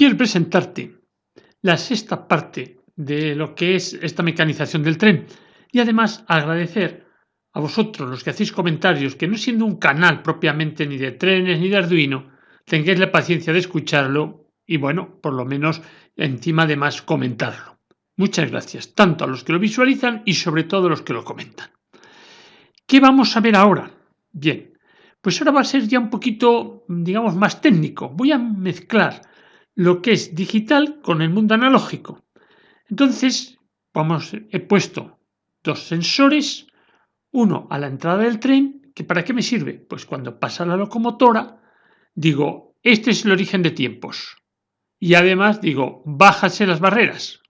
quiero presentarte la sexta parte de lo que es esta mecanización del tren y además agradecer a vosotros los que hacéis comentarios, que no siendo un canal propiamente ni de trenes ni de Arduino, tengáis la paciencia de escucharlo y bueno, por lo menos encima de más comentarlo. Muchas gracias, tanto a los que lo visualizan y sobre todo a los que lo comentan. ¿Qué vamos a ver ahora? Bien, pues ahora va a ser ya un poquito, digamos, más técnico. Voy a mezclar lo que es digital con el mundo analógico. Entonces, he puesto dos sensores, uno a la entrada del tren, que ¿para qué me sirve? Pues cuando pasa la locomotora, digo, este es el origen de tiempos. Y además digo, bájase las barreras.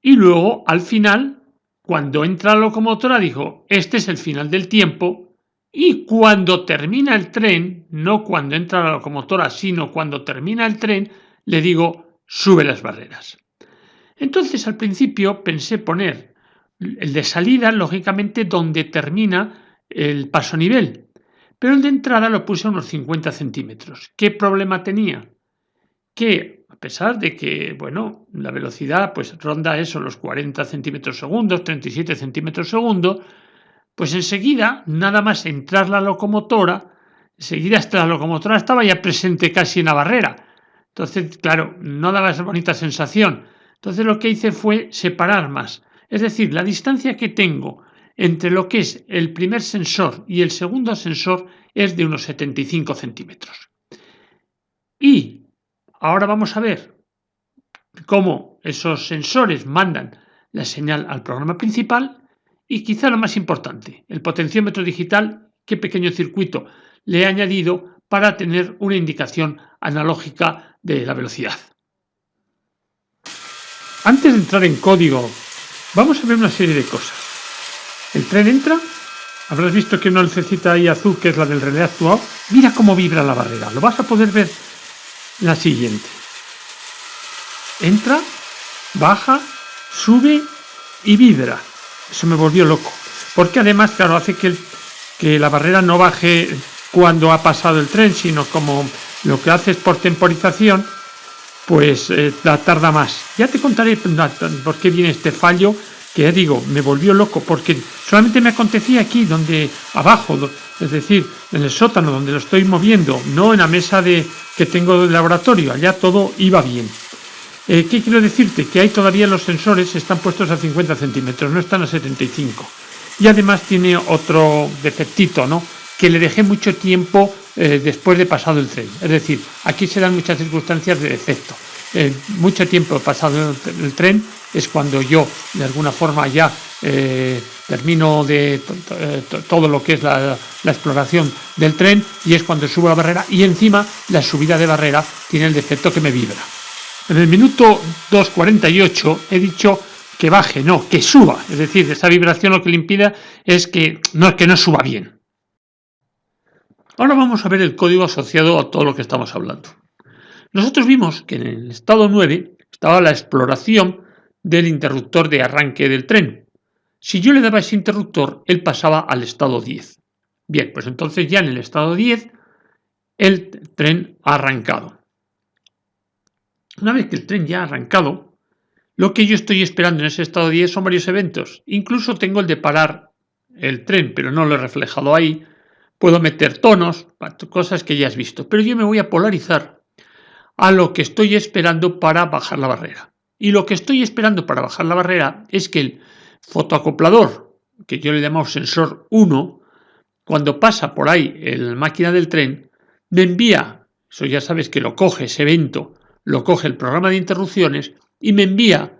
Y luego, al final, cuando entra la locomotora, digo, este es el final del tiempo. Y cuando termina el tren, no cuando entra la locomotora, sino cuando termina el tren, le digo, sube las barreras. Entonces, al principio pensé poner el de salida, lógicamente, donde termina el paso nivel. Pero el de entrada lo puse a unos 50 centímetros. ¿Qué problema tenía? Que a pesar de que, bueno, la velocidad pues ronda eso, los 40 centímetros segundos, 37 centímetros segundo, pues enseguida, nada más entrar la locomotora, enseguida la locomotora estaba ya presente casi en la barrera. Entonces, claro, no daba esa bonita sensación. Entonces lo que hice fue separar más. Es decir, la distancia que tengo entre lo que es el primer sensor y el segundo sensor es de unos 75 centímetros. Y ahora vamos a ver cómo esos sensores mandan la señal al programa principal y quizá lo más importante, el potenciómetro digital, qué pequeño circuito le he añadido para tener una indicación analógica de la velocidad. Antes de entrar en código, vamos a ver una serie de cosas. El tren entra, habrás visto que una lucecita ahí azul que es la del relé actuado, mira cómo vibra la barrera, lo vas a poder ver en la siguiente. Entra, baja, sube y vibra. Eso me volvió loco. Porque además, claro, hace que la barrera no baje cuando ha pasado el tren, sino como lo que hace es por temporización, pues la tarda más. Ya te contaré por qué viene este fallo, que ya digo, me volvió loco, porque solamente me acontecía aquí, donde abajo, es decir, en el sótano donde lo estoy moviendo, no en la mesa que tengo del laboratorio, allá todo iba bien. ¿Qué quiero decirte? Que ahí todavía los sensores están puestos a 50 centímetros, no están a 75. Y además tiene otro defectito, ¿no? Que le dejé mucho tiempo después de pasado el tren. Es decir, aquí se dan muchas circunstancias de defecto. Mucho tiempo pasado el tren es cuando yo, de alguna forma, ya termino de todo lo que es la exploración del tren y es cuando subo la barrera y encima la subida de barrera tiene el defecto que me vibra. En el minuto 2:48 he dicho que baje, no, que suba. Es decir, esa vibración lo que le impide es que no suba bien. Ahora vamos a ver el código asociado a todo lo que estamos hablando. Nosotros vimos que en el estado 9 estaba la exploración del interruptor de arranque del tren. Si yo le daba ese interruptor, él pasaba al estado 10. Bien, pues entonces ya en el estado 10 el tren ha arrancado. Una vez que el tren ya ha arrancado, lo que yo estoy esperando en ese estado 10 son varios eventos. Incluso tengo el de parar el tren, pero no lo he reflejado ahí. Puedo meter tonos, cosas que ya has visto. Pero yo me voy a polarizar a lo que estoy esperando para bajar la barrera. Y lo que estoy esperando para bajar la barrera es que el fotoacoplador, que yo le llamo sensor 1, cuando pasa por ahí la máquina del tren, me envía, eso ya sabes que lo coge ese evento, lo coge el programa de interrupciones y me envía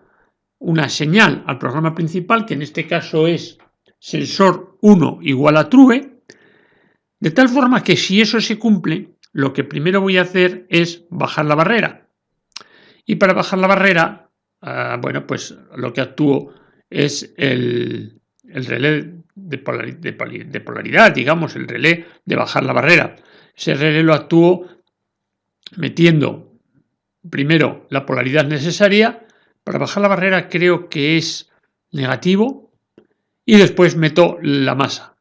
una señal al programa principal, que en este caso es sensor 1 igual a true, de tal forma que si eso se cumple, lo que primero voy a hacer es bajar la barrera. Y para bajar la barrera, bueno, pues lo que actúo es el relé de polaridad, digamos, el relé de bajar la barrera. Ese relé lo actúo metiendo primero la polaridad necesaria. Para bajar la barrera creo que es negativo y después meto la masa.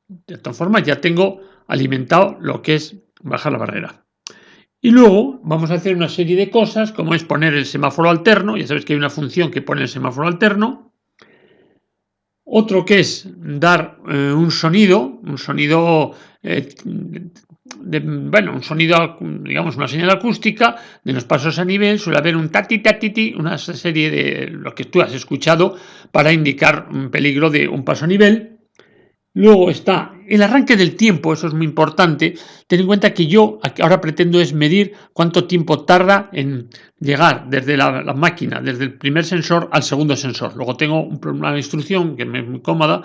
De esta forma ya tengo alimentado lo que es bajar la barrera. Y luego vamos a hacer una serie de cosas, como es poner el semáforo alterno. Ya sabes que hay una función que pone el semáforo alterno. Otro que es dar un sonido, un sonido, digamos, una señal acústica de los pasos a nivel. Suele haber un tati, una serie de lo que tú has escuchado para indicar un peligro de un paso a nivel. Luego está el arranque del tiempo, eso es muy importante. Ten en cuenta que yo ahora pretendo es medir cuánto tiempo tarda en llegar desde la máquina, desde el primer sensor al segundo sensor. Luego tengo una instrucción que me es muy cómoda,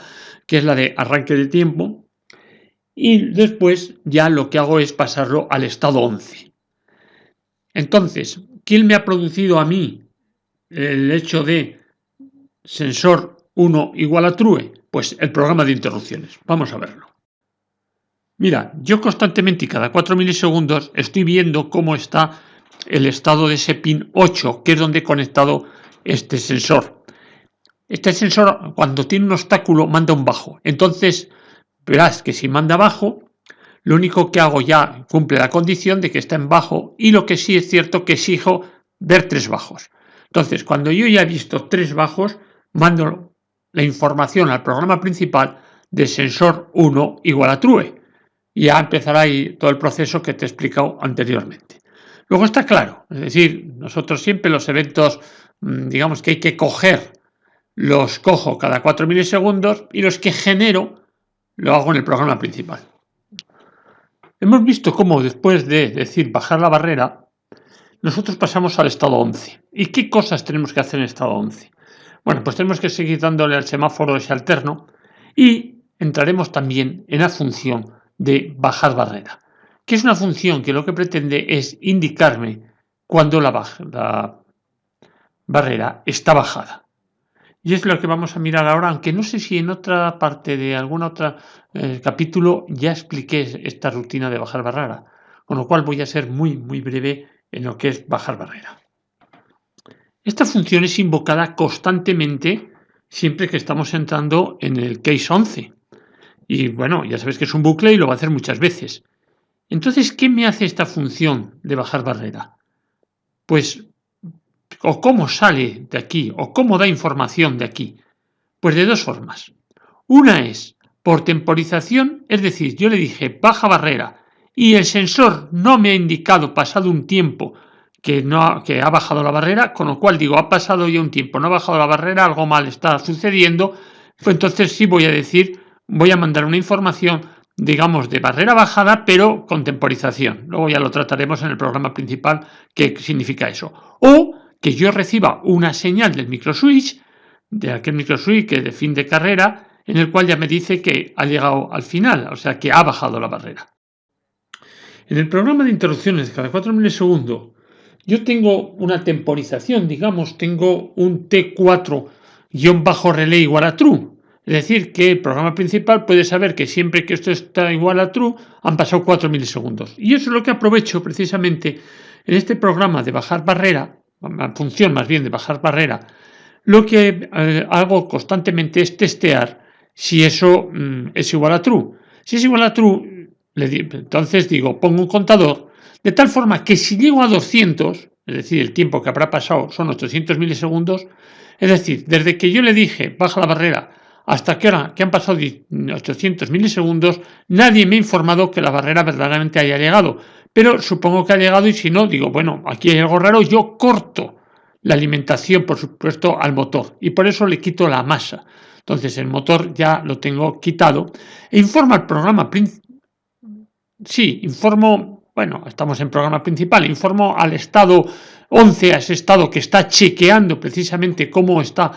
que es la de arranque de tiempo. Y después ya lo que hago es pasarlo al estado 11. Entonces, ¿quién me ha producido a mí el hecho de sensor 1 igual a true? Pues el programa de interrupciones. Vamos a verlo. Mira, yo constantemente y cada 4 milisegundos estoy viendo cómo está el estado de ese pin 8, que es donde he conectado este sensor. Este sensor, cuando tiene un obstáculo, manda un bajo. Entonces, verás que si manda bajo, lo único que hago ya cumple la condición de que está en bajo, y lo que sí es cierto que exijo ver 3 bajos. Entonces, cuando yo ya he visto 3 bajos, mando la información al programa principal de sensor 1 igual a true. Y ya empezará ahí todo el proceso que te he explicado anteriormente. Luego está claro, es decir, nosotros siempre los eventos, digamos que hay que coger, los cojo cada 4 milisegundos y los que genero lo hago en el programa principal. Hemos visto cómo después de decir bajar la barrera, nosotros pasamos al estado 11. ¿Y qué cosas tenemos que hacer en el estado 11? Bueno, pues tenemos que seguir dándole al semáforo ese alterno y entraremos también en la función de bajar barrera, que es una función que lo que pretende es indicarme cuando la barrera está bajada. Y es lo que vamos a mirar ahora, aunque no sé si en otra parte de algún otro capítulo ya expliqué esta rutina de bajar barrera, con lo cual voy a ser muy breve en lo que es bajar barrera. Esta función es invocada constantemente siempre que estamos entrando en el case 11. Y bueno, ya sabes que es un bucle y lo va a hacer muchas veces. Entonces, ¿qué me hace esta función de bajar barrera? Pues, o cómo sale de aquí, o cómo da información de aquí. Pues de dos formas. Una es por temporización, es decir, yo le dije baja barrera y el sensor no me ha indicado pasado un tiempo que ha bajado la barrera, con lo cual digo, ha pasado ya un tiempo, no ha bajado la barrera, algo mal está sucediendo, pues entonces sí voy a decir, voy a mandar una información, digamos, de barrera bajada, pero con temporización. Luego ya lo trataremos en el programa principal, qué significa eso. O que yo reciba una señal del microswitch, de aquel microswitch que de fin de carrera, en el cual ya me dice que ha llegado al final, o sea, que ha bajado la barrera. En el programa de interrupciones de cada 4 milisegundos, yo tengo una temporización, digamos, tengo un T4-relé igual a true. Es decir, que el programa principal puede saber que siempre que esto está igual a true, han pasado 4 milisegundos. Y eso es lo que aprovecho precisamente en este programa de bajar barrera, la función más bien de bajar barrera. Lo que hago constantemente es testear si eso es igual a true. Si es igual a true, entonces digo, pongo un contador, de tal forma que si llego a 200, es decir, el tiempo que habrá pasado son 800 milisegundos, es decir, desde que yo le dije baja la barrera hasta que ahora que han pasado 800 milisegundos, nadie me ha informado que la barrera verdaderamente haya llegado. Pero supongo que ha llegado y si no, digo, bueno, aquí hay algo raro, yo corto la alimentación, por supuesto, al motor y por eso le quito la masa. Entonces el motor ya lo tengo quitado e informa al programa principal. Sí, informo, bueno, estamos en programa principal, informo al estado 11, a ese estado que está chequeando precisamente cómo está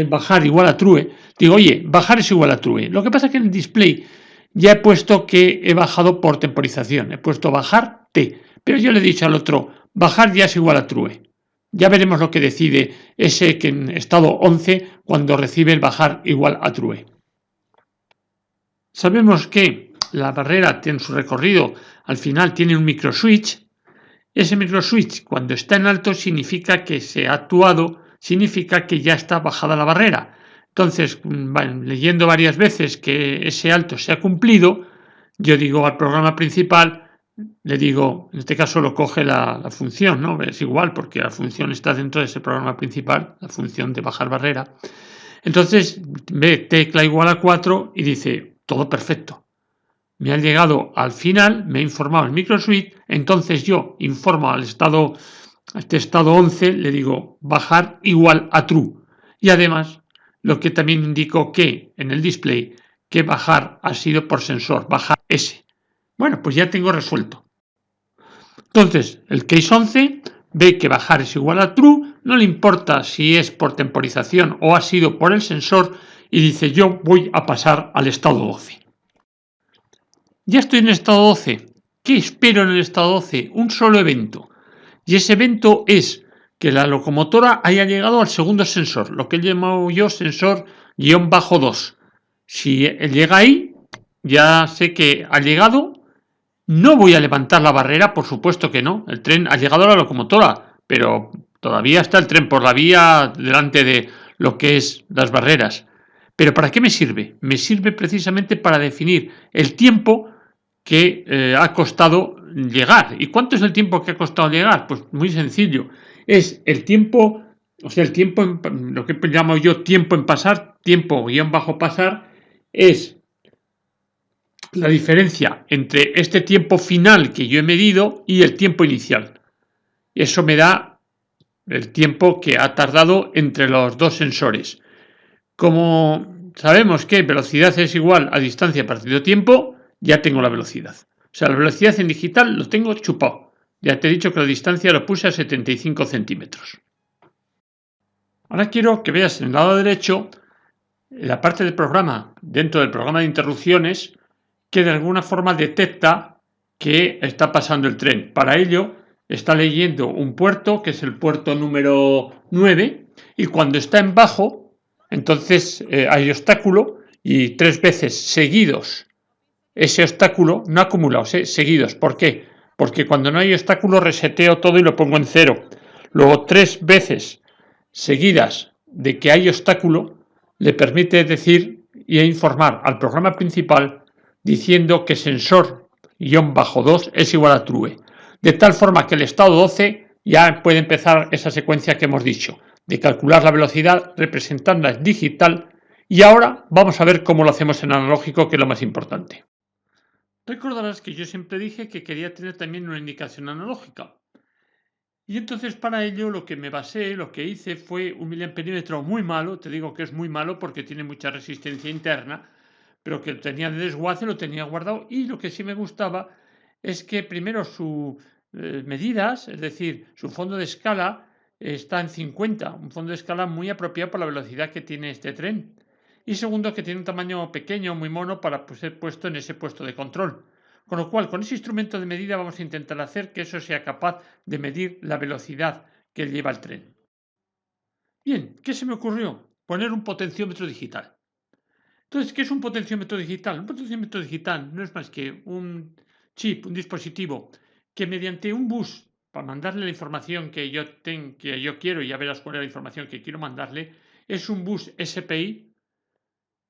bajar igual a true. Digo, oye, bajar es igual a true. Lo que pasa es que en el display ya he puesto que he bajado por temporización, he puesto bajar T, pero yo le he dicho al otro, bajar ya es igual a true. Ya veremos lo que decide ese que en estado 11 cuando recibe el bajar igual a true. Sabemos que la barrera tiene su recorrido, al final tiene un microswitch. Ese microswitch cuando está en alto significa que se ha actuado, significa que ya está bajada la barrera. Entonces, leyendo varias veces que ese alto se ha cumplido, yo digo al programa principal, le digo, en este caso lo coge la función, ¿no? Es igual porque la función está dentro de ese programa principal, la función de bajar barrera. Entonces ve tecla igual a 4 y dice, todo perfecto. Me ha llegado al final, me ha informado el microSwitch, entonces yo informo a este estado 11, le digo bajar igual a true. Y además, lo que también indico que en el display, que bajar ha sido por sensor, bajar S. Bueno, pues ya tengo resuelto. Entonces, el case 11 ve que bajar es igual a true, no le importa si es por temporización o ha sido por el sensor y dice yo voy a pasar al estado 12. Ya estoy en el estado 12. ¿Qué espero en el estado 12? Un solo evento. Y ese evento es que la locomotora haya llegado al segundo sensor, lo que he llamado yo sensor -2. Si llega ahí, ya sé que ha llegado. No voy a levantar la barrera, por supuesto que no. El tren ha llegado a la locomotora, pero todavía está el tren por la vía delante de lo que es las barreras. ¿Pero para qué me sirve? Me sirve precisamente para definir el tiempo que ha costado llegar. ¿Y cuánto es el tiempo que ha costado llegar? Pues muy sencillo. Es el tiempo, o sea, el tiempo, lo que llamo yo tiempo en pasar, tiempo guión bajo pasar, es la diferencia entre este tiempo final que yo he medido y el tiempo inicial. Eso me da el tiempo que ha tardado entre los dos sensores. Como sabemos que velocidad es igual a distancia partido tiempo, ya tengo la velocidad. O sea, la velocidad en digital lo tengo chupado. Ya te he dicho que la distancia lo puse a 75 centímetros. Ahora quiero que veas en el lado derecho la parte del programa, dentro del programa de interrupciones, que de alguna forma detecta que está pasando el tren. Para ello está leyendo un puerto, que es el puerto número 9, y cuando está en bajo, entonces hay obstáculo y 3 veces seguidos ese obstáculo, no acumulados, seguidos. ¿Por qué? Porque cuando no hay obstáculo reseteo todo y lo pongo en 0. Luego 3 veces seguidas de que hay obstáculo le permite decir y informar al programa principal diciendo que sensor-2 es igual a true. De tal forma que el estado 12 ya puede empezar esa secuencia que hemos dicho, de calcular la velocidad, representarla en digital, y ahora vamos a ver cómo lo hacemos en analógico, que es lo más importante. Recordarás que yo siempre dije que quería tener también una indicación analógica. Y entonces para ello lo que me basé, lo que hice fue un miliamperímetro muy malo, te digo que es muy malo porque tiene mucha resistencia interna, pero que tenía de desguace, lo tenía guardado, y lo que sí me gustaba es que primero sus medidas, es decir, su fondo de escala está en 50, un fondo de escala muy apropiado por la velocidad que tiene este tren. Y segundo, que tiene un tamaño pequeño, muy mono, para ser puesto en ese puesto de control. Con lo cual, con ese instrumento de medida vamos a intentar hacer que eso sea capaz de medir la velocidad que lleva el tren. Bien, ¿qué se me ocurrió? Poner un potenciómetro digital. Entonces, ¿qué es un potenciómetro digital? Un potenciómetro digital no es más que un chip, un dispositivo, que mediante un bus, para mandarle la información que yo quiero, y ya verás cuál es la información que quiero mandarle, es un bus SPI,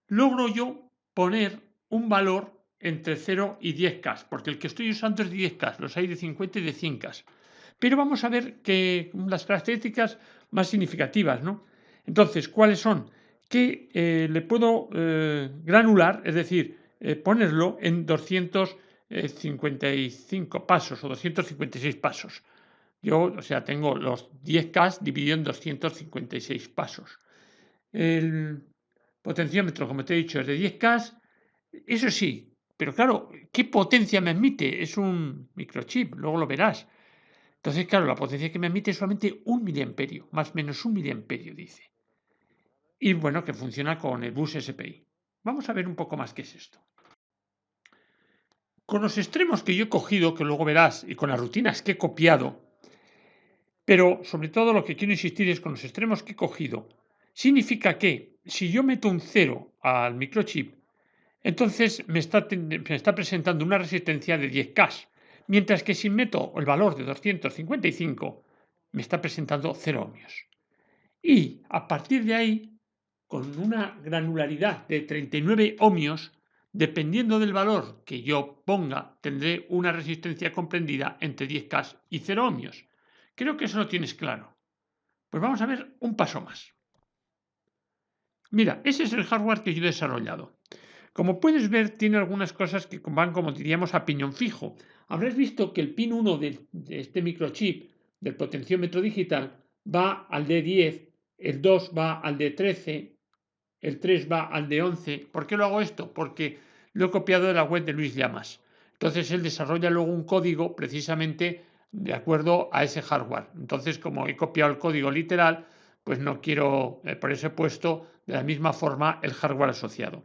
logro yo poner un valor entre 0 y 10K, porque el que estoy usando es 10K, los hay de 50 y de 100K. Pero vamos a ver que las características más significativas, ¿no? Entonces, ¿cuáles son? Que le puedo granular, es decir, ponerlo en 255 pasos o 256 pasos. Yo, o sea, tengo los 10K dividido en 256 pasos. El potenciómetro, como te he dicho, es de 10K. Eso sí, pero claro, ¿qué potencia me admite? Es un microchip, luego lo verás. Entonces, claro, la potencia que me admite es solamente 1 miliamperio, más o menos 1 miliamperio, dice. Y bueno, que funciona con el bus SPI. Vamos a ver un poco más qué es esto. Con los extremos que yo he cogido, que luego verás, y con las rutinas que he copiado, pero sobre todo lo que quiero insistir es con los extremos que he cogido, significa que si yo meto un 0 al microchip, entonces me está presentando una resistencia de 10K, mientras que si meto el valor de 255, me está presentando 0 ohmios. Y a partir de ahí, con una granularidad de 39 ohmios, Dependiendo del valor que yo ponga, tendré una resistencia comprendida entre 10K y 0 ohmios. Creo que eso lo tienes claro. Pues vamos a ver un paso más. Mira, ese es el hardware que yo he desarrollado. Como puedes ver, tiene algunas cosas que van, como diríamos, a piñón fijo. Habrás visto que el pin 1 de este microchip del potenciómetro digital va al D10, el 2 va al D13, el 3 va al D11. ¿Por qué lo hago esto? Porque lo he copiado de la web de Luis Llamas. Entonces él desarrolla luego un código precisamente de acuerdo a ese hardware. Entonces, como he copiado el código literal, pues no quiero, por eso he puesto de la misma forma el hardware asociado.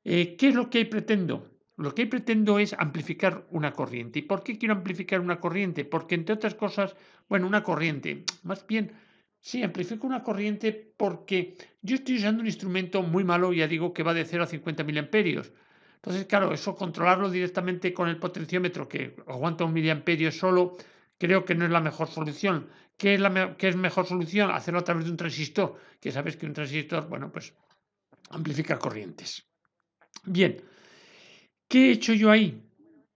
¿Qué es lo que pretendo? Lo que pretendo es amplificar una corriente. ¿Y por qué quiero amplificar una corriente? Porque, entre otras cosas, bueno, una corriente, más bien, sí, amplifico una corriente porque yo estoy usando un instrumento muy malo, ya digo, que va de 0 a 50 miliamperios. Entonces, claro, eso controlarlo directamente con el potenciómetro que aguanta 1 miliamperio solo, creo que no es la mejor solución. ¿Qué es mejor solución? Hacerlo a través de un transistor, que sabes que un transistor, bueno, pues amplifica corrientes. Bien, ¿qué he hecho yo ahí?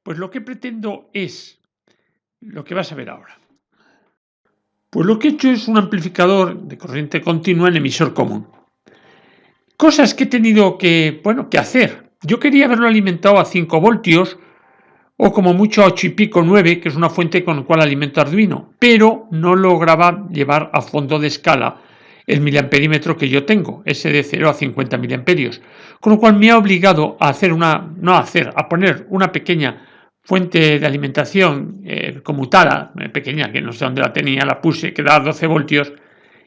Pues lo que pretendo es lo que vas a ver ahora. Pues lo que he hecho es un amplificador de corriente continua en emisor común. Cosas que he tenido que hacer. Yo quería haberlo alimentado a 5 voltios o como mucho a 8 y pico 9, que es una fuente con la cual alimento Arduino, pero no lograba llevar a fondo de escala el miliamperímetro que yo tengo, ese de 0 a 50 miliamperios, con lo cual me ha obligado a poner una pequeña fuente de alimentación conmutada, pequeña, que no sé dónde la tenía, la puse, que da 12 voltios,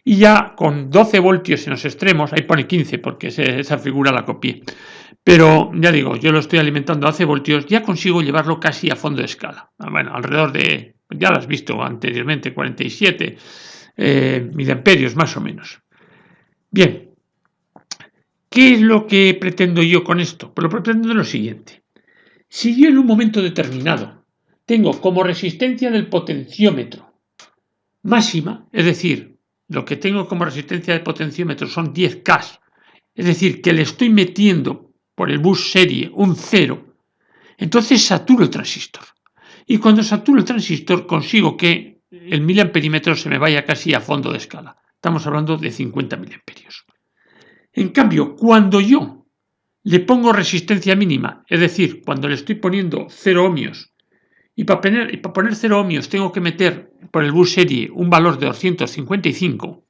y ya con 12 voltios en los extremos, ahí pone 15 porque esa figura la copié, pero ya digo, yo lo estoy alimentando a 12 voltios, ya consigo llevarlo casi a fondo de escala. Bueno, alrededor de, ya lo has visto anteriormente, 47 miliamperios más o menos. Bien, ¿qué es lo que pretendo yo con esto? Pues lo pretendo de lo siguiente. Si yo en un momento determinado tengo como resistencia del potenciómetro máxima, es decir, lo que tengo como resistencia del potenciómetro son 10K, es decir, que le estoy metiendo por el bus serie un 0, entonces saturo el transistor. Y cuando saturo el transistor consigo que el miliamperímetro se me vaya casi a fondo de escala. Estamos hablando de 50 miliamperios. En cambio, cuando yo le pongo resistencia mínima, es decir, cuando le estoy poniendo 0 ohmios, y para poner 0 ohmios tengo que meter por el bus serie un valor de 255,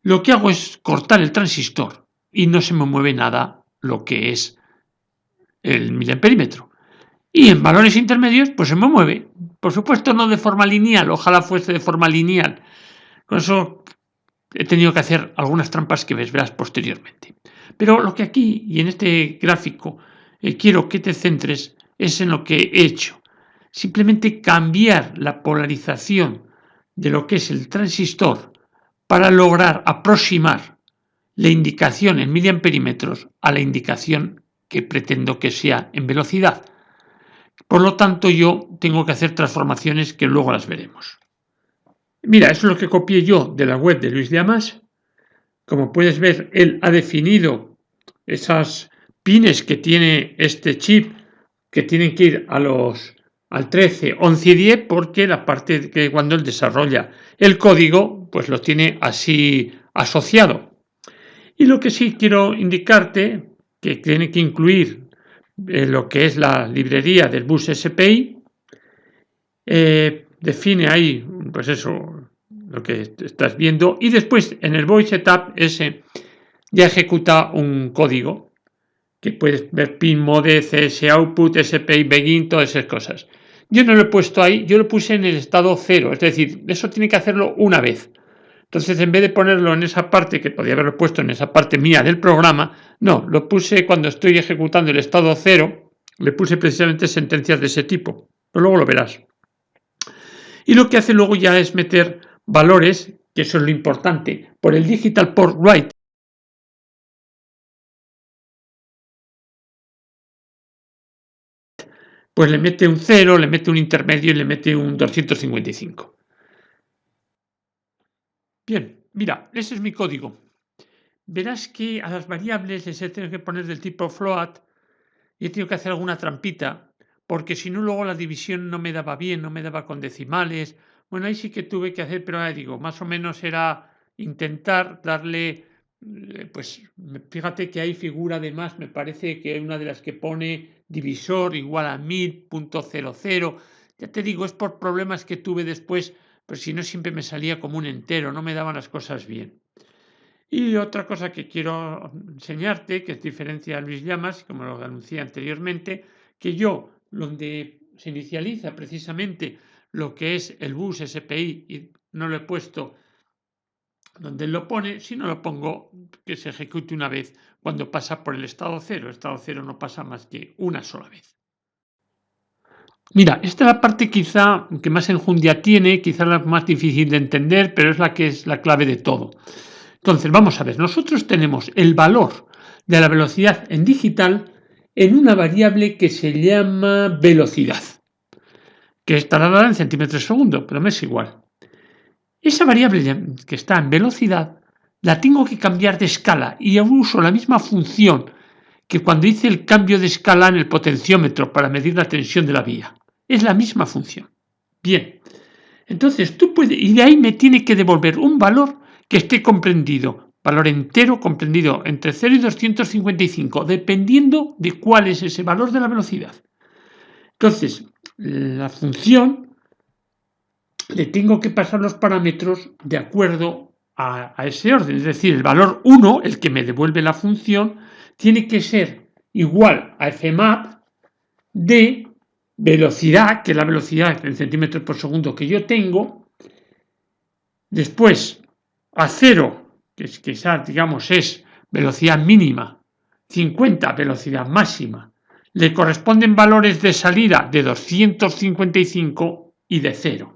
lo que hago es cortar el transistor y no se me mueve nada lo que es el miliamperímetro. Y en valores intermedios, pues se me mueve. Por supuesto, no de forma lineal, ojalá fuese de forma lineal. Con eso he tenido que hacer algunas trampas que verás posteriormente. Pero lo que aquí y en este gráfico quiero que te centres es en lo que he hecho. Simplemente cambiar la polarización de lo que es el transistor para lograr aproximar la indicación en miliamperímetros a la indicación que pretendo que sea en velocidad. Por lo tanto, yo tengo que hacer transformaciones que luego las veremos. Mira, eso es lo que copié yo de la web de Luis Llamas. Como puedes ver, él ha definido esas pines que tiene este chip que tienen que ir al 13, 11 y 10 porque la parte que cuando él desarrolla el código pues lo tiene así asociado. Y lo que sí quiero indicarte que tiene que incluir lo que es la librería del bus SPI, define ahí pues eso, lo que estás viendo, y después en el void setup ese ya ejecuta un código que puedes ver pin mode, cs output, SPI begin, todas esas cosas. Yo no lo he puesto ahí, yo lo puse en el estado 0, es decir, eso tiene que hacerlo una vez. Entonces, en vez de ponerlo en esa parte, que podía haberlo puesto en esa parte mía del programa, no, lo puse cuando estoy ejecutando el estado 0, le puse precisamente sentencias de ese tipo, pero luego lo verás. Y lo que hace luego ya es meter valores, que eso es lo importante, por el digital port write. Pues le mete un 0, le mete un intermedio y le mete un 255. Bien, mira, ese es mi código. Verás que a las variables les tengo que poner del tipo float y he tenido que hacer alguna trampita, porque si no luego la división no me daba bien, no me daba con decimales. Bueno, ahí sí que tuve que hacer, pero ahora digo, más o menos era intentar darle, pues fíjate que hay figura además, me parece que una de las que pone divisor igual a 1000.00. Ya te digo, es por problemas que tuve después, pero si no siempre me salía como un entero, no me daban las cosas bien. Y otra cosa que quiero enseñarte, que es diferencia a Luis Llamas, como lo anuncié anteriormente, que yo, donde se inicializa precisamente lo que es el bus SPI, y no lo he puesto donde él lo pone, si no lo pongo que se ejecute una vez cuando pasa por el estado cero. El estado cero no pasa más que una sola vez. Mira, esta es la parte quizá que más enjundia tiene, quizá la más difícil de entender, pero es la que es la clave de todo. Entonces, vamos a ver, nosotros tenemos el valor de la velocidad en digital en una variable que se llama velocidad, que estará dada en centímetros segundo, pero me es igual. Esa variable que está en velocidad la tengo que cambiar de escala y uso la misma función que cuando hice el cambio de escala en el potenciómetro para medir la tensión de la vía. Es la misma función. Bien, entonces tú puedes, y de ahí me tiene que devolver un valor que esté comprendido, valor entero comprendido entre 0 y 255, dependiendo de cuál es ese valor de la velocidad. Entonces, la función le tengo que pasar los parámetros de acuerdo a ese orden, es decir, el valor 1, el que me devuelve la función, tiene que ser igual a fmap de velocidad, que es la velocidad en centímetros por segundo que yo tengo, después a 0, que quizás digamos es velocidad mínima, 50 velocidad máxima, le corresponden valores de salida de 255 y de 0.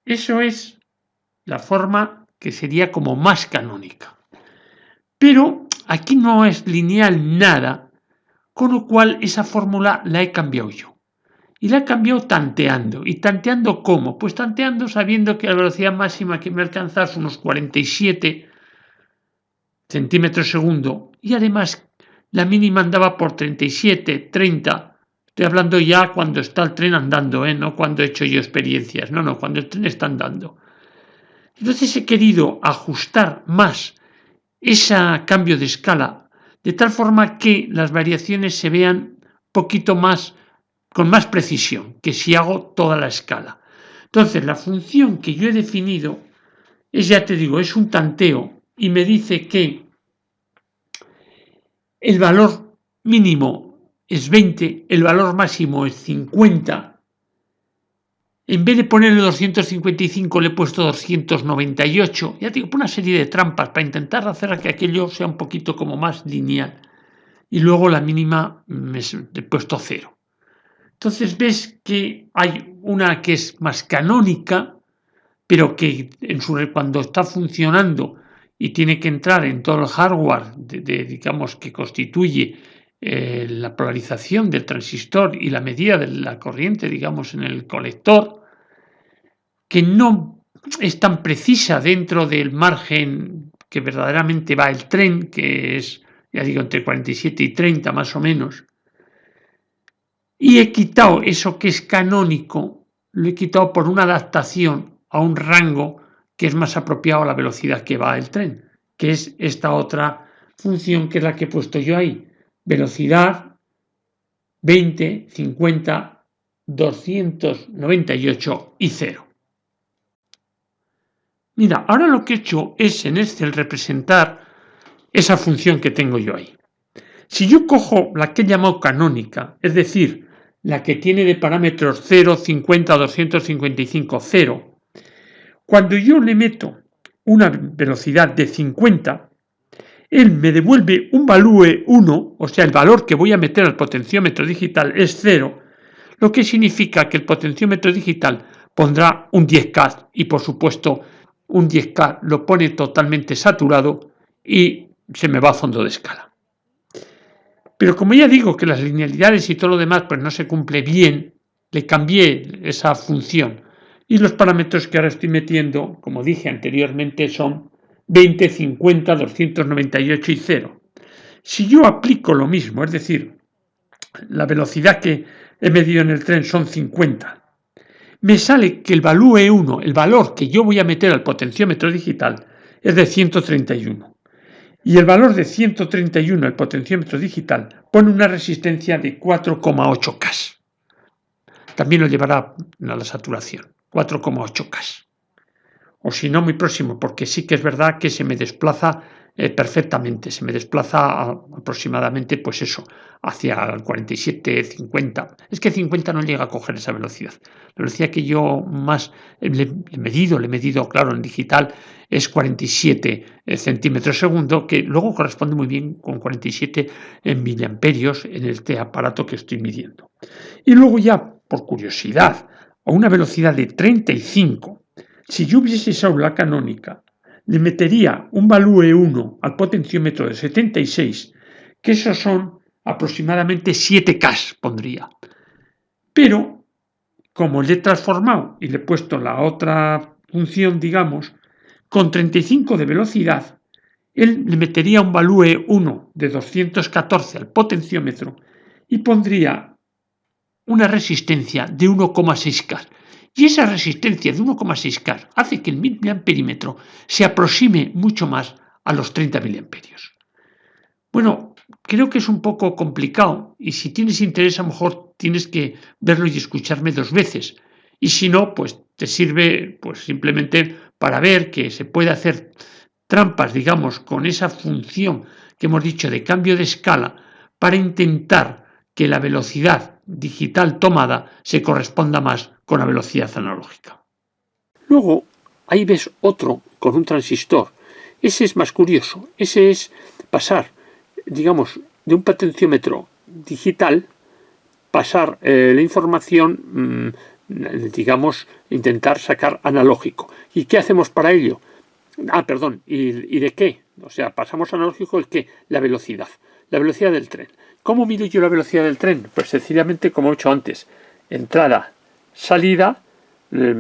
Eso es la forma que sería como más canónica. Pero aquí no es lineal nada, con lo cual esa fórmula la he cambiado yo. Y la he cambiado tanteando. ¿Y tanteando cómo? Pues tanteando sabiendo que la velocidad máxima que me alcanza es unos 47 centímetros segundo. Y además la mínima andaba por 37, 30. Estoy hablando ya cuando está el tren andando, no cuando he hecho yo experiencias. No, cuando el tren está andando. Entonces he querido ajustar más ese cambio de escala de tal forma que las variaciones se vean poquito más con más precisión que si hago toda la escala. Entonces la función que yo he definido es, ya te digo, es un tanteo y me dice que el valor mínimo es 20, el valor máximo es 50. En vez de ponerle 255 le he puesto 298. Ya digo, por una serie de trampas para intentar hacer que aquello sea un poquito como más lineal. Y luego la mínima me he puesto 0. Entonces ves que hay una que es más canónica, pero que cuando está funcionando y tiene que entrar en todo el hardware digamos, que constituye la polarización del transistor y la medida de la corriente, digamos, en el colector, que no es tan precisa dentro del margen que verdaderamente va el tren, que es, ya digo, entre 47 y 30 más o menos, y he quitado eso que es canónico, lo he quitado por una adaptación a un rango que es más apropiado a la velocidad que va el tren, que es esta otra función que es la que he puesto yo ahí. Velocidad 20, 50, 298 y 0. Mira, ahora lo que he hecho es en Excel representar esa función que tengo yo ahí. Si yo cojo la que he llamado canónica, es decir, la que tiene de parámetros 0, 50, 255, 0, cuando yo le meto una velocidad de 50, él me devuelve un value 1, o sea, el valor que voy a meter al potenciómetro digital es 0, lo que significa que el potenciómetro digital pondrá un 10K y, por supuesto, un 10K lo pone totalmente saturado y se me va a fondo de escala. Pero como ya digo que las linealidades y todo lo demás pues no se cumple bien, le cambié esa función y los parámetros que ahora estoy metiendo, como dije anteriormente, son 20, 50, 298 y 0. Si yo aplico lo mismo, es decir, la velocidad que he medido en el tren son 50, me sale que el valor E1, el valor que yo voy a meter al potenciómetro digital, es de 131. Y el valor de 131, el potenciómetro digital, pone una resistencia de 4,8K. También lo llevará a la saturación, 4,8K. O si no, muy próximo, porque sí que es verdad que se me desplaza perfectamente, se me desplaza aproximadamente, pues eso, hacia el 47, 50. Es que 50 no llega a coger esa velocidad. La velocidad que yo más le he medido, claro, en digital, es 47 centímetros segundo, que luego corresponde muy bien con 47 miliamperios en este aparato que estoy midiendo. Y luego ya, por curiosidad, a una velocidad de 35, si yo hubiese usado la canónica, le metería un valor E1 al potenciómetro de 76, que esos son aproximadamente 7K, pondría. Pero, como le he transformado y le he puesto la otra función, digamos, con 35 de velocidad, él le metería un valor E1 de 214 al potenciómetro y pondría una resistencia de 1,6K. Y esa resistencia de 1,6K hace que el miliamperímetro se aproxime mucho más a los 30 miliamperios. Bueno, creo que es un poco complicado y si tienes interés a lo mejor tienes que verlo y escucharme 2 veces. Y si no, pues te sirve pues simplemente para ver que se puede hacer trampas, digamos, con esa función que hemos dicho de cambio de escala para intentar que la velocidad digital tomada se corresponda más con la velocidad analógica. Luego, ahí ves otro con un transistor. Ese es más curioso. Ese es pasar, digamos, de un potenciómetro digital, pasar la información, digamos, intentar sacar analógico. ¿Y qué hacemos para ello? ¿Y de qué? O sea, pasamos analógico el qué, la velocidad del tren. ¿Cómo mido yo la velocidad del tren? Pues sencillamente, como he hecho antes, entrada, salida,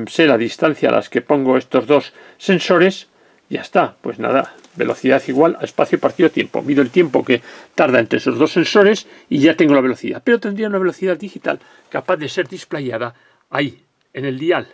sé la distancia a las que pongo estos dos sensores, ya está, pues nada, velocidad igual a espacio partido tiempo. Mido el tiempo que tarda entre esos dos sensores y ya tengo la velocidad. Pero tendría una velocidad digital capaz de ser displayada ahí, en el dial,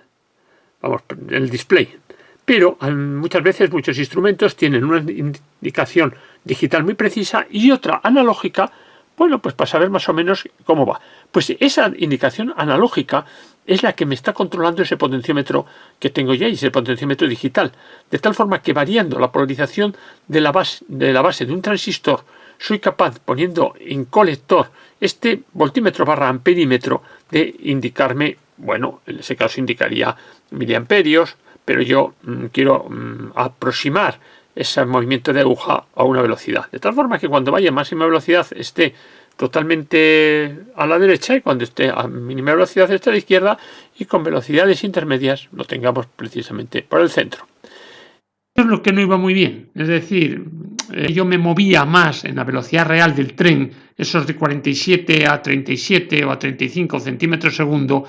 vamos, en el display. Pero muchas veces muchos instrumentos tienen una indicación digital muy precisa y otra analógica, bueno, pues para saber más o menos cómo va. Pues esa indicación analógica es la que me está controlando ese potenciómetro que tengo ya, y ese potenciómetro digital. De tal forma que variando la polarización de la base de un transistor, soy capaz, poniendo en colector este voltímetro / amperímetro, de indicarme, bueno, en ese caso indicaría miliamperios, pero yo quiero aproximar ese movimiento de aguja a una velocidad, de tal forma que cuando vaya a máxima velocidad esté totalmente a la derecha y cuando esté a mínima velocidad esté a la izquierda, y con velocidades intermedias lo tengamos precisamente por el centro. Eso es lo que no iba muy bien, es decir, yo me movía más en la velocidad real del tren, esos de 47 a 37 o a 35 centímetros segundo.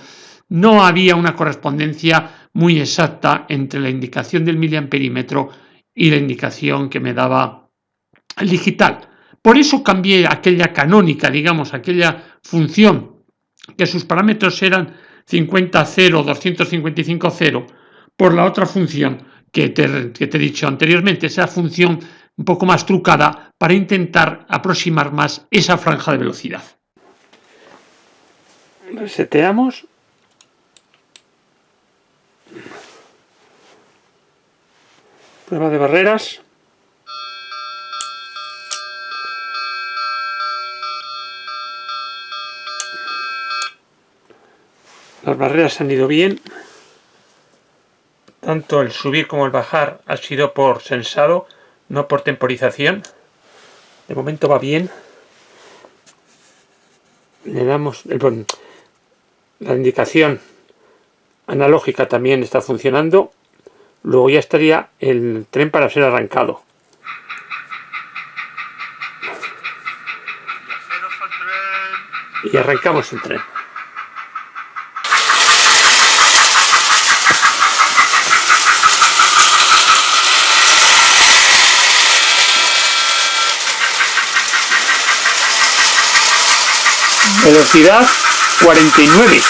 No había una correspondencia muy exacta entre la indicación del miliamperímetro y la indicación que me daba el digital. Por eso cambié aquella canónica, digamos, aquella función que sus parámetros eran 50,0, 255,0, por la otra función que te he dicho anteriormente, esa función un poco más trucada para intentar aproximar más esa franja de velocidad. Reseteamos. Prueba de barreras. Las barreras han ido bien. Tanto el subir como el bajar ha sido por sensado, no por temporización. De momento va bien. Le damos la indicación analógica también está funcionando. Luego ya estaría el tren para ser arrancado. Y arrancamos el tren. Velocidad 49.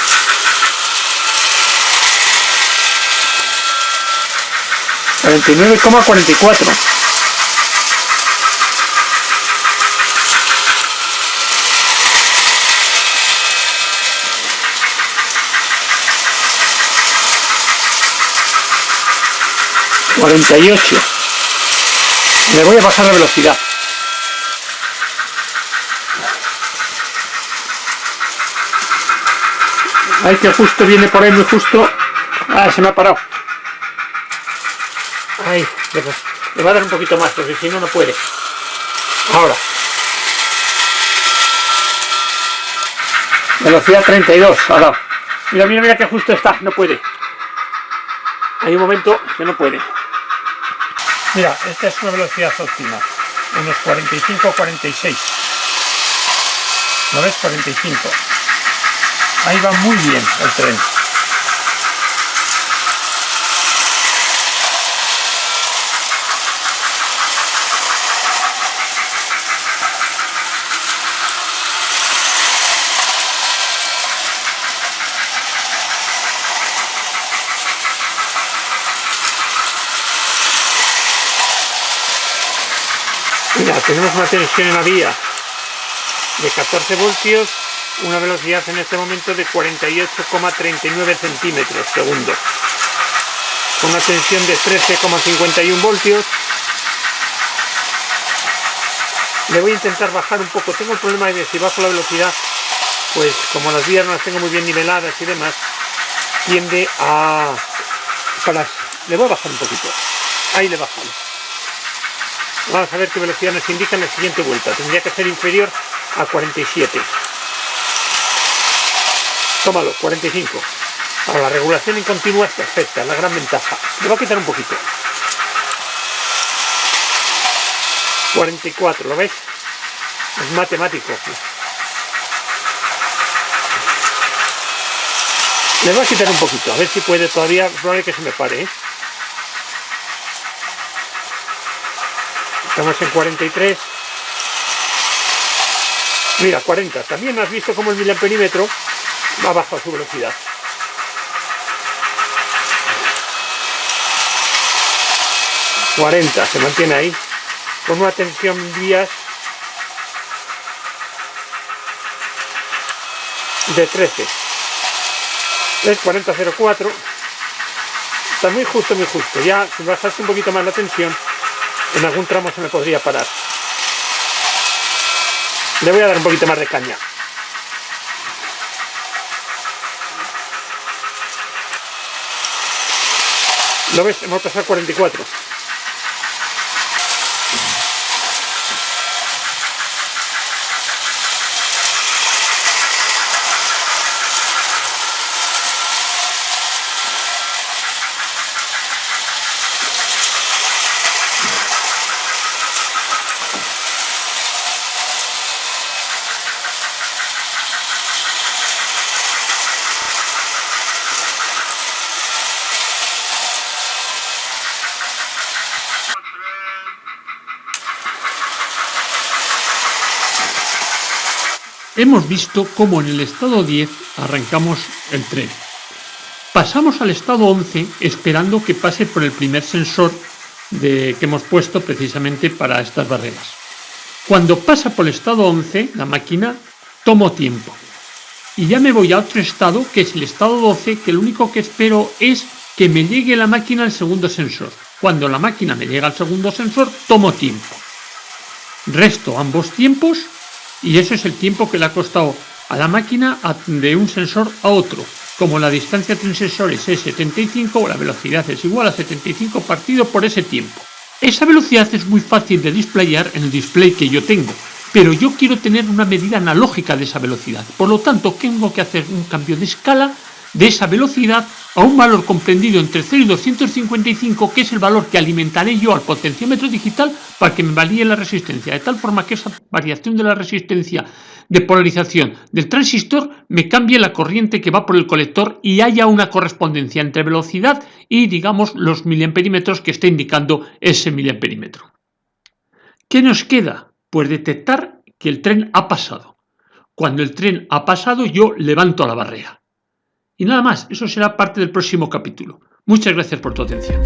49,44. ...48... Le voy a bajar la velocidad. Ay, que justo viene por ahí, muy justo. Ah, se me ha parado. Ay, le va a dar un poquito más, porque si no, no puede. Ahora. Velocidad 32, ha dado. Mira, mira, mira que justo está, no puede. Hay un momento que no puede. Mira, esta es una velocidad óptima. Unos 45, 46. ¿Lo ves? 45. Ahí va muy bien el tren. Mira, tenemos una tensión en la vía de 14 voltios, una velocidad en este momento de 48,39 centímetros segundo, con una tensión de 13,51 voltios. Le voy a intentar bajar un poco. Tengo el problema de que si bajo la velocidad, pues como las vías no las tengo muy bien niveladas y demás, tiende a... Le voy a bajar un poquito. Ahí le bajamos. Vamos a ver qué velocidad nos indica en la siguiente vuelta. Tendría que ser inferior a 47. Tómalo, 45. Ahora, la regulación en continua es perfecta, es la gran ventaja. Le voy a quitar un poquito. 44, ¿lo ves? Es matemático. Le voy a quitar un poquito, a ver si puede todavía. Probable que se me pare, ¿eh? Estamos en 43. Mira, 40. También has visto cómo el miliamperímetro va bajo su velocidad. ...40, se mantiene ahí... ...con una tensión vías... ...de 13... ...es 40,04... ...está muy justo, muy justo... ...ya si bajase un poquito más la tensión... ...en algún tramo se me podría parar... ...le voy a dar un poquito más de caña... ¿Lo ves? Hemos pasado 44... Hemos visto cómo en el estado 10 arrancamos el tren. Pasamos al estado 11 esperando que pase por el primer sensor que hemos puesto precisamente para estas barreras. Cuando pasa por el estado 11, la máquina toma tiempo. Y ya me voy a otro estado, que es el estado 12, que lo único que espero es que me llegue la máquina al segundo sensor. Cuando la máquina me llega al segundo sensor, tomo tiempo. Resto ambos tiempos. Y eso es el tiempo que le ha costado a la máquina de un sensor a otro. Como la distancia entre sensores es 75, la velocidad es igual a 75 partido por ese tiempo. Esa velocidad es muy fácil de displayar en el display que yo tengo, pero yo quiero tener una medida analógica de esa velocidad. Por lo tanto, tengo que hacer un cambio de escala de esa velocidad a un valor comprendido entre 0 y 255, que es el valor que alimentaré yo al potenciómetro digital para que me varíe la resistencia, de tal forma que esa variación de la resistencia de polarización del transistor me cambie la corriente que va por el colector y haya una correspondencia entre velocidad y, digamos, los miliamperímetros que esté indicando ese miliamperímetro. ¿Qué nos queda? Pues detectar que el tren ha pasado. Cuando el tren ha pasado, yo levanto la barrera. Y nada más, eso será parte del próximo capítulo. Muchas gracias por tu atención.